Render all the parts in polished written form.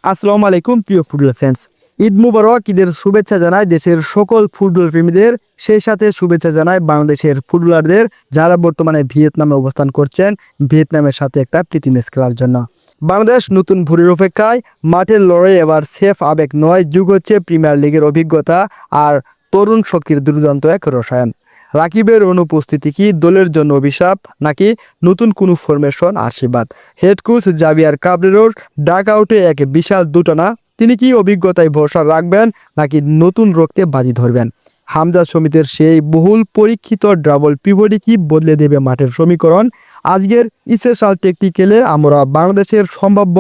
আসসালামু আলাইকুম প্রিয় ফুটবল ফ্যান্স। ঈদ মুবারক, ঈদের শুভেচ্ছা জানাই দেশের সকল ফুটবল প্রেমীদের, সেই সাথে শুভেচ্ছা জানাই বাংলাদেশের ফুটবলারদের যারা বর্তমানে ভিয়েতনামে অবস্থান করছেন ভিয়েতনামের সাথে একটা প্রীতি ম্যাচ খেলার জন্য। বাংলাদেশ নতুন ভুরির অপেক্ষায়, মাঠের লড়াই এবার সেফ আবেগ নয়, যুগ হচ্ছে প্রিমিয়ার লিগের অভিজ্ঞতা আর তরুণ শক্তির দুর্দান্ত এক রসায়ন। রাকিবের অনুপস্থিতি কি দলের জন্য অভিশাপ, নাকি নতুন কোনো ফরমেশন আশীর্বাদ? হেড কোচ জাভিয়ার কাবরেরোর ডাক আউটে এক বিশাল দুটানা, তিনি কি অভিজ্ঞতায় ভরসা রাখবেন নাকি নতুন রক্তে বাজি ধরবেন? হামজা সমিতির সেই বহুল পরীক্ষিত ডাবল পিভটই কি বদলে দেবে মাঠের সমীকরণ? আজকের স্পেশাল টেকনিক্যালে আমরা বাংলাদেশের সম্ভাব্য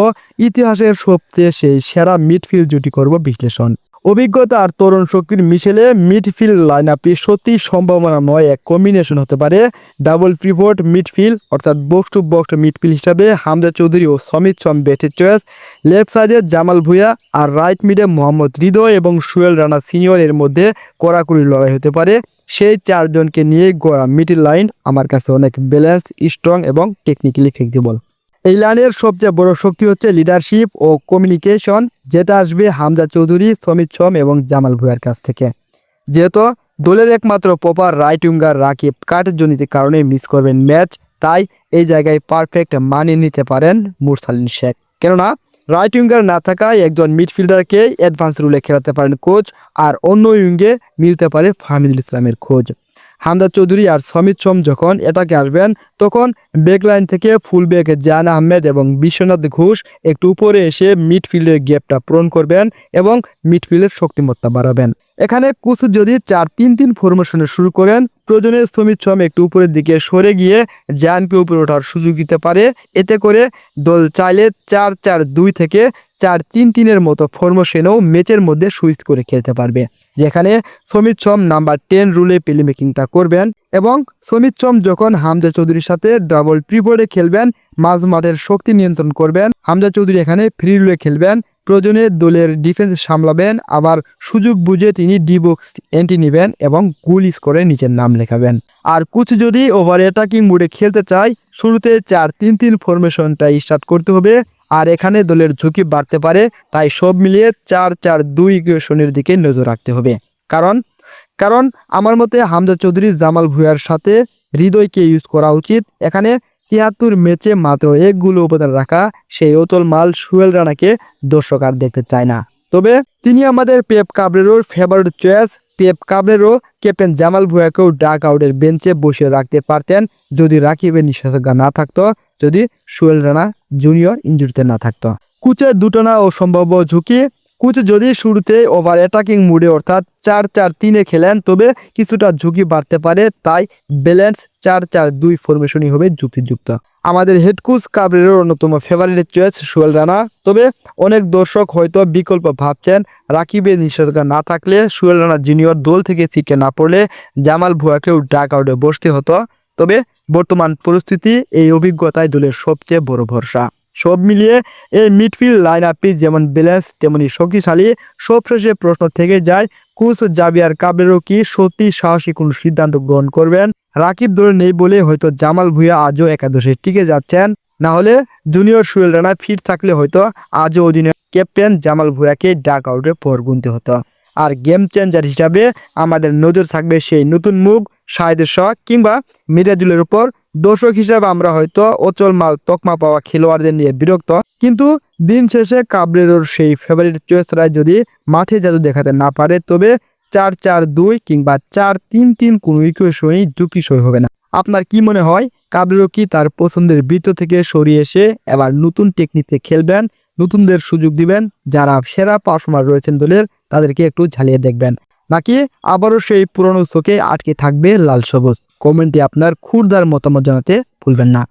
ইতিহাসের সবচেয়ে সেই সেরা মিডফিল্ড জুটি করব বিশ্লেষণ। অভিজ্ঞতা আর তরুণ শক্তির মিশেলে মিডফিল্ড লাইন আপটি সত্যি সম্ভাবনাময় এক কম্বিনেশন হতে পারে। ডাবল পিভট মিডফিল্ড অর্থাৎ বক্স টু বক্স মিডফিল্ড হিসাবে হামজা চৌধুরী ও সমিত সম বেস্ট চয়েস। লেফট সাইডে জামাল ভুঁইয়া আর রাইট মিডে মোহাম্মদ হৃদয় এবং সোহেল রানা সিনিয়র এর মধ্যে কড়াকড়ি লড়াই হতে পারে। সেই চারজনকে নিয়ে গড়া মিডল লাইন আমার কাছে অনেক ব্যালেন্স, স্ট্রং এবং টেকনিক্যালি ফ্লেক্সিবল। এই লাইনের সবচেয়ে বড় শক্তি হচ্ছে লিডারশিপ ও কমিউনিকেশন, যেটা আসবে হামজা চৌধুরী, সমিত সম এবং জামাল ভুঁইয়ার কাছ থেকে। যেহেতু দলের একমাত্র প্রপার রাইট উইঙ্গার রাকিব কার্যজনিত কারণে মিস করবেন ম্যাচ, তাই এই জায়গায় পারফেক্ট মানিয়ে নিতে পারেন মুরসালিন শেখ। কেননা রাইট উইঙ্গার না থাকায় একজন মিডফিল্ডারকে অ্যাডভান্স রুলে খেলাতে পারেন কোচ, আর অন্য উইঙ্গে মিলতে পারে ফাহমিদুল ইসলামের খোঁজ। হামজা চৌধুরী আর সমিত সম যখন এটাকে আসবেন, তখন ব্যাকলাইন থেকে ফুলব্যাক জান আহমেদ এবং বিশ্বনাথ ঘোষ একটু উপরে এসে মিডফিল্ডের গ্যাপটা পূরণ করবেন এবং মিডফিল্ডের শক্তিমত্তা বাড়াবেন। এখানে কোচ যদি 4-3-3 ফরমেশনে শুরু করেন, প্রয়োজনে সমিত সম একটু উপরের দিকে সরে গিয়ে জানকে উপরে ওঠার সুযোগ দিতে পারে। এতে করে দল চাইলে 4-4-2 থেকে 4-3-3 মতো ফরমেশনেও ম্যাচের মধ্যে সুইচ করে খেলতে পারবে, যেখানে সমিত সম নাম্বার 10 রুলে প্লে মেকিংটা করবেন এবং সমিত সম যখন হামজা চৌধুরীর সাথে ডাবল পিভটে খেলবেন, মাঝ মাঠের শক্তি নিয়ন্ত্রণ করবেন। হামজা চৌধুরী এখানে ফ্রি রুলে খেলবেন, প্রয়োজনে দলের ডিফেন্স সামলাবেন, আবার সুযোগ বুঝে তিনি ডি বক্স এন্ট্রি নেবেন এবং গোল স্কোরে নিচের নাম লেখাবেন। আর কোচ যদি ওভার অ্যাটাকিং মোডে খেলতে চায়, শুরুতে 4-3-3 ফরমেশনটা স্টার্ট করতে হবে, আর এখানে দলের ঝুঁকি বাড়তে পারে। তাই সব মিলিয়ে 4-4-2 ইকুয়েশনের দিকে নজর রাখতে হবে। কারণ আমার মতে হামজা চৌধুরী, জামাল ভুঁইয়ার সাথে হৃদয়কে ইউজ করা উচিত। এখানে 73 ম্যাচে মাত্র 1 গোল অবদান রাখা সেই অতল মাল সোহেল রানাকে দর্শক আর দেখতে চায় না। তবে তিনি আমাদের পেপ কাবরেরোর favourite choice. Pep Cabrero captain Jamal ভুঁইয়াকেও ডাক আউটের বেঞ্চে বসিয়ে রাখতে পারতেন যদি রাকিবের নিষেধাজ্ঞা না থাকতো, যদি সোহেল রানা জুনিয়র ইনজুরিতে না থাকতো। কোচের দুটানা ও সম্ভাব্য ঝুঁকি। কোচ যদি শুরুতে ওভার অ্যাটাকিং মুডে অর্থাৎ 4-4-3 খেলেন, তবে কিছুটা ঝুঁকি বাড়তে পারে। তাই ব্যালেন্স 4-4-2 ফরমেশনই হবে যুক্তিযুক্ত। আমাদের হেড কোচ কাবরেরোর অন্যতম ফেভারিট চয়েস সোহেল রানা। তবে অনেক দর্শক হয়তো বিকল্প ভাবছেন, রাকিবের নিষেধাজ্ঞা না থাকলে সোহেল রানা জুনিয়র দল থেকে ছিটকে না পড়লে জামাল ভুঁইয়াকেও ডাক আউটে বসতে হতো। তবে বর্তমান পরিস্থিতি এই অভিজ্ঞতায় দলের সবচেয়ে বড় ভরসা। সব মিলিয়ে এই মিডফিল্ড লাইন আপটি যেমন ব্যালেন্স তেমনি শক্তিশালী। সবশেষে প্রশ্ন থেকে যায়, কোচ জাভিয়ার কাবরেরো কি সত্যি সাহসী কোনো সিদ্ধান্ত গ্রহণ করবেন? রাকিব দলে নেই বলে হয়তো জামাল ভুঁইয়া আজও একাদশে টিকে যাচ্ছেন, না হলে জুনিয়র সোহেল রানা ফিট থাকলে হয়তো আজও অধিনায়ক ক্যাপ্টেন জামাল ভুঁইয়াকে ডাক আউটে পর গুনতে হতো। আর গেম চেঞ্জার হিসাবে আমাদের নজর থাকবে সেই নতুন মুখ শাহেদের শখ কিংবা মিরাজুলের উপর। দর্শক হিসাবে আমরা হয়তো অচল মাল তকমা পাওয়া খেলোয়াড়দের নিয়ে বিরক্ত, কিন্তু দিন শেষে কাবরেরোর সেই ফেভারিট চয়েসরাই যদি মাঠে জাদু দেখাতে না পারে, তবে 4-4-2 কিংবা 4-3-3 কোনো ইকুয়েশনই যুক্তিসই হবে না। আপনার কি মনে হয়, কাবরেরো কি তার পছন্দের বৃত্ত থেকে সরিয়ে এসে এবার নতুন টেকনিকে খেলবেন, নতুনদের সুযোগ দিবেন, যারা সেরা পারফর্মার রয়েছেন দলের তাদেরকে একটু ঝালিয়ে দেখবেন, নাকি আবারও সেই পুরনো চোখে আটকে থাকবে লাল সবুজ? কমেন্টে আপনার ক্ষুরদার মতামত জানাতে ভুলবেন না।